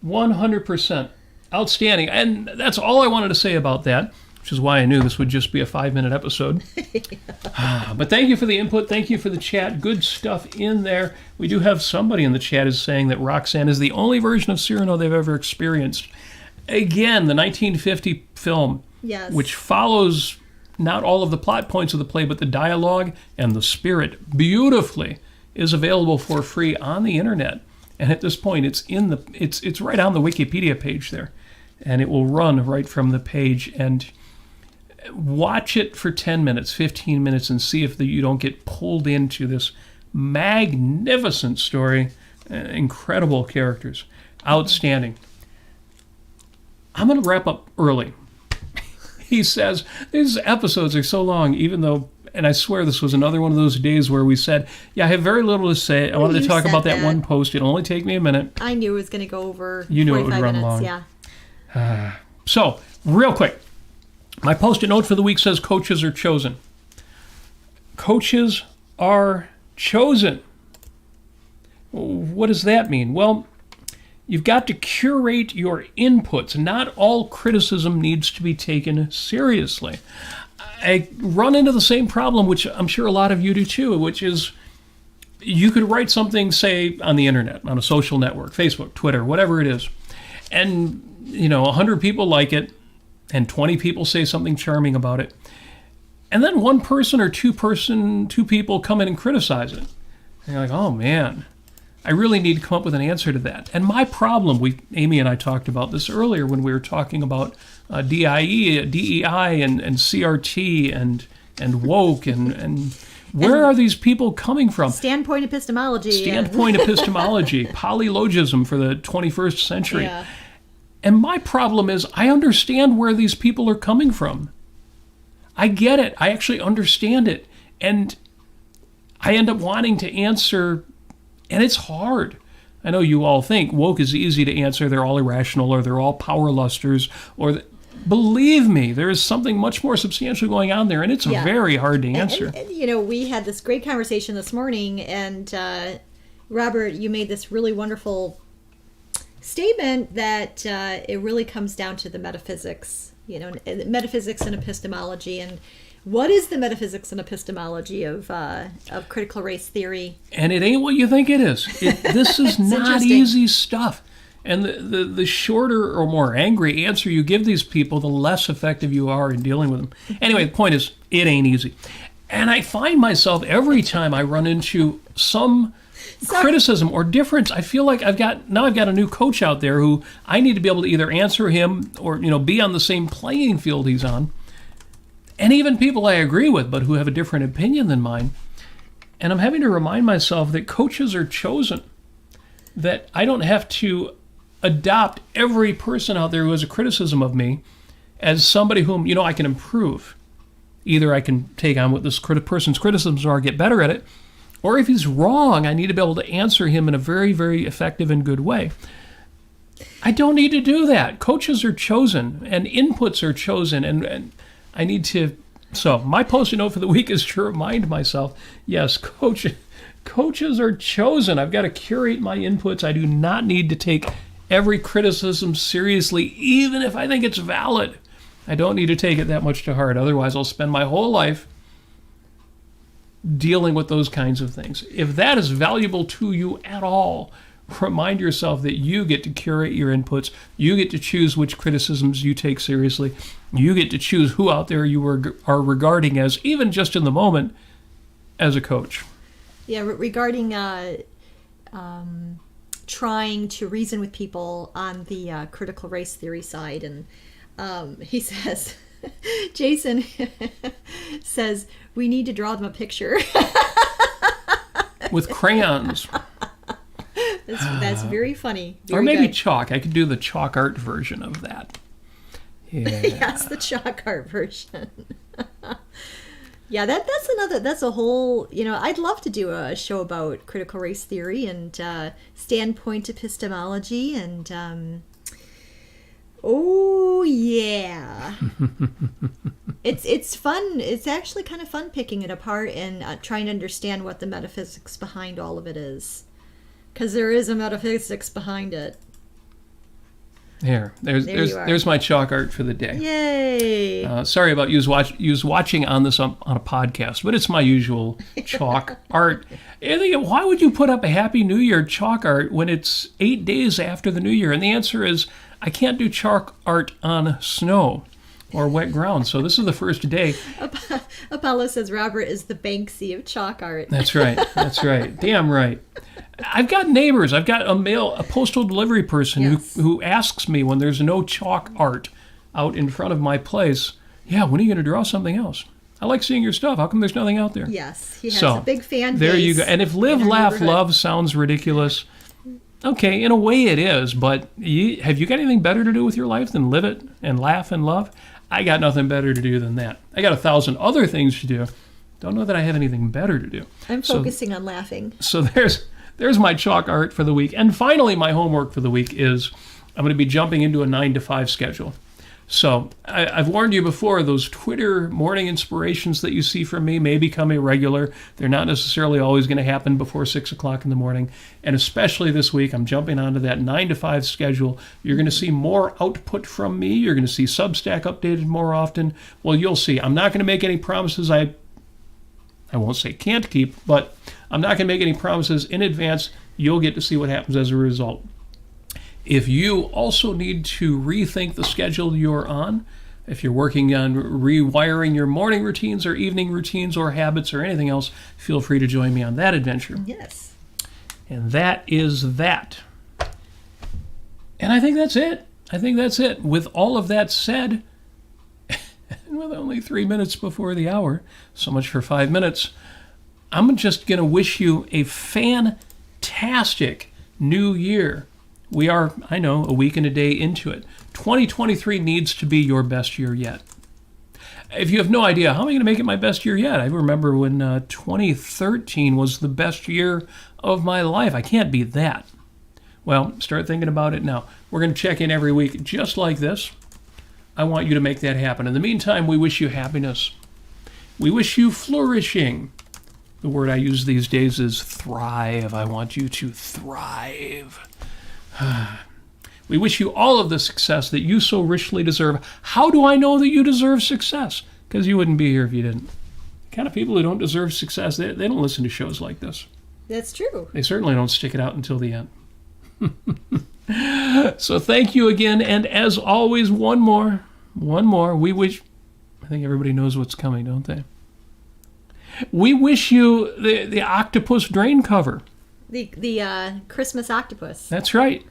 100%. Outstanding. And that's all I wanted to say about that, which is why I knew this would just be a 5-minute episode. But thank you for the input. Thank you for the chat. Good stuff in there. We do have somebody in the chat is saying that Roxanne is the only version of Cyrano they've ever experienced. Again, the 1950 film, yes, which follows not all of the plot points of the play, but the dialogue and the spirit beautifully is available for free on the internet. And at this point, it's right on the Wikipedia page there, and it will run right from the page. And watch it for 10 minutes, 15 minutes, and see if you don't get pulled into this magnificent story. Incredible characters, outstanding. I'm going to wrap up early. He says, these episodes are so long, even though, and I swear this was another one of those days where we said, yeah, I have very little to say. I wanted to talk about that one post. It'll only take me a minute. I knew it was going to go over 45 You knew it would run minutes, long. Yeah. So, real quick, my Post-it note for the week says coaches are chosen. Coaches are chosen. What does that mean? Well, you've got to curate your inputs. Not all criticism needs to be taken seriously. I run into the same problem, which I'm sure a lot of you do too, which is you could write something, say, on the internet, on a social network, Facebook, Twitter, whatever it is, and 100 people like it, and 20 people say something charming about it, and then one person or two people come in and criticize it. And you're like, oh man, I really need to come up with an answer to that. And my problem, Amy and I talked about this earlier when we were talking about DEI and CRT and woke and where are these people coming from? Standpoint epistemology, polylogism for the 21st century. Yeah. And my problem is I understand where these people are coming from. I get it. I actually understand it. And I end up wanting to answer, and it's hard. I know you all think woke is easy to answer. They're all irrational, or they're all power lusters, believe me, there is something much more substantial going on there, and it's very hard to answer. And we had this great conversation this morning, and Robert, you made this really wonderful statement that it really comes down to the metaphysics, metaphysics and epistemology, and what is the metaphysics and epistemology of critical race theory? And it ain't what you think it is. This is not easy stuff. And the shorter or more angry answer you give these people, the less effective you are in dealing with them. Anyway, the point is, it ain't easy. And I find myself every time I run into some criticism or difference, I feel like I've got a new coach out there who I need to be able to either answer him or be on the same playing field he's on. And even people I agree with, but who have a different opinion than mine. And I'm having to remind myself that coaches are chosen. That I don't have to adopt every person out there who has a criticism of me as somebody whom, I can improve. Either I can take on what this person's criticisms are, get better at it, or if he's wrong, I need to be able to answer him in a very, very effective and good way. I don't need to do that. Coaches are chosen, and inputs are chosen, and I need to. So my Post-it note for the week is to remind myself, yes, coaches are chosen. I've got to curate my inputs. I do not need to take every criticism seriously, even if I think it's valid. I don't need to take it that much to heart. Otherwise, I'll spend my whole life dealing with those kinds of things. If that is valuable to you at all, remind yourself that you get to curate your inputs. You get to choose which criticisms you take seriously. You get to choose who out there you are regarding as, even just in the moment, as a coach. Yeah, regarding trying to reason with people on the critical race theory side. And he says, Jason says, we need to draw them a picture. With crayons. That's very funny. Or maybe chalk. I could do the chalk art version of that. Yeah. Yes, the chalk art version. Yeah, that's a whole, I'd love to do a show about critical race theory and standpoint epistemology and oh yeah. It's fun. It's actually kind of fun picking it apart and trying to understand what the metaphysics behind all of it is. Because there is a metaphysics behind it. There's my chalk art for the day. Yay! Sorry about you watching on this on a podcast, but it's my usual chalk art. And why would you put up a Happy New Year chalk art when it's 8 days after the New Year? And the answer is, I can't do chalk art on snow. or wet ground. So this is the first day. Apollo says Robert is the Banksy of chalk art. That's right. That's right. Damn right. I've got neighbors. I've got a postal delivery person who asks me when there's no chalk art out in front of my place, yeah, when are you going to draw something else? I like seeing your stuff. How come there's nothing out there? Yes, he has a big fan base. There you go. And if live, laugh, love sounds ridiculous, okay, in a way it is, but have you got anything better to do with your life than live it and laugh and love? I got nothing better to do than that. I got 1,000 other things to do. Don't know that I have anything better to do. I'm focusing on laughing. So there's my chalk art for the week. And finally, my homework for the week is I'm going to be jumping into a 9-to-5 schedule. So I've warned you before, those Twitter morning inspirations that you see from me may become irregular. They're not necessarily always going to happen before 6 o'clock in the morning. And especially this week, I'm jumping onto that 9-to-5 schedule. You're going to see more output from me. You're going to see Substack updated more often. Well, you'll see. I'm not going to make any promises I won't say can't keep, but I'm not going to make any promises in advance. You'll get to see what happens as a result. If you also need to rethink the schedule you're on, if you're working on rewiring your morning routines or evening routines or habits or anything else, feel free to join me on that adventure. Yes. And that is that. And I think that's it. With all of that said, and with only 3 minutes before the hour, so much for 5 minutes, I'm just going to wish you a fantastic new year. We are, I know, a week and a day into it. 2023 needs to be your best year yet. If you have no idea, how am I going to make it my best year yet? I remember when 2013 was the best year of my life. I can't beat that. Well, start thinking about it now. We're going to check in every week just like this. I want you to make that happen. In the meantime, we wish you happiness. We wish you flourishing. The word I use these days is thrive. I want you to thrive. We wish you all of the success that you so richly deserve. How do I know that you deserve success? Because you wouldn't be here if you didn't. The kind of people who don't deserve success, they don't listen to shows like this. That's true. They certainly don't stick it out until the end. So thank you again. And as always, one more. We wish, I think everybody knows what's coming, don't they? We wish you the octopus drain cover. The Christmas octopus. That's right.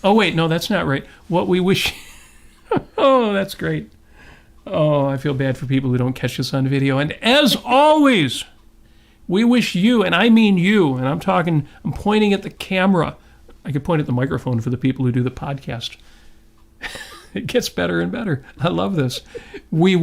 Oh, wait, no, that's not right. What we wish... Oh, that's great. Oh, I feel bad for people who don't catch this on video. And as always, we wish you, and I mean you, and I'm pointing at the camera. I could point at the microphone for the people who do the podcast. It gets better and better. I love this. We